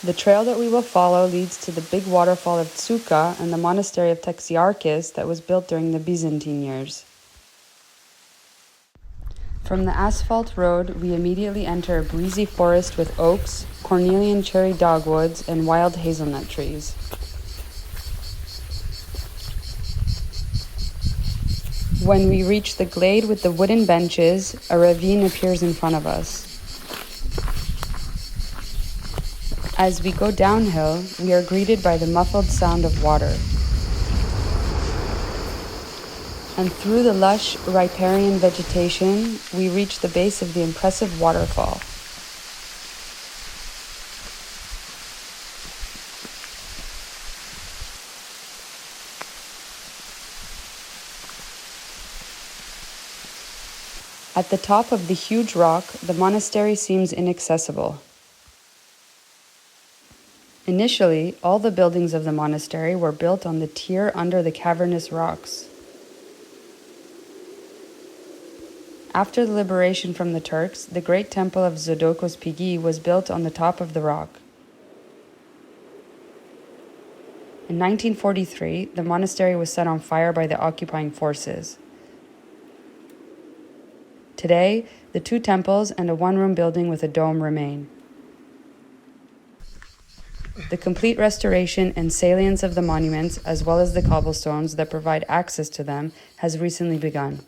The trail that we will follow leads to the big waterfall of Tsuka and the Monastery of Taxiarches that was built during the Byzantine years. From the asphalt road, we immediately enter a breezy forest with oaks, cornelian cherry dogwoods, and wild hazelnut trees. When we reach the glade with the wooden benches, a ravine appears in front of us. As we go downhill, we are greeted by the muffled sound of water. And through the lush riparian vegetation, we reach the base of the impressive waterfall. At the top of the huge rock, the monastery seems inaccessible. Initially, all the buildings of the monastery were built on the tier under the cavernous rocks. After the liberation from the Turks, the great temple of Zodokos Pigi was built on the top of the rock. In 1943, the monastery was set on fire by the occupying forces. Today, the two temples and a one-room building with a dome remain. The complete restoration and salience of the monuments, as well as the cobblestones that provide access to them, has recently begun.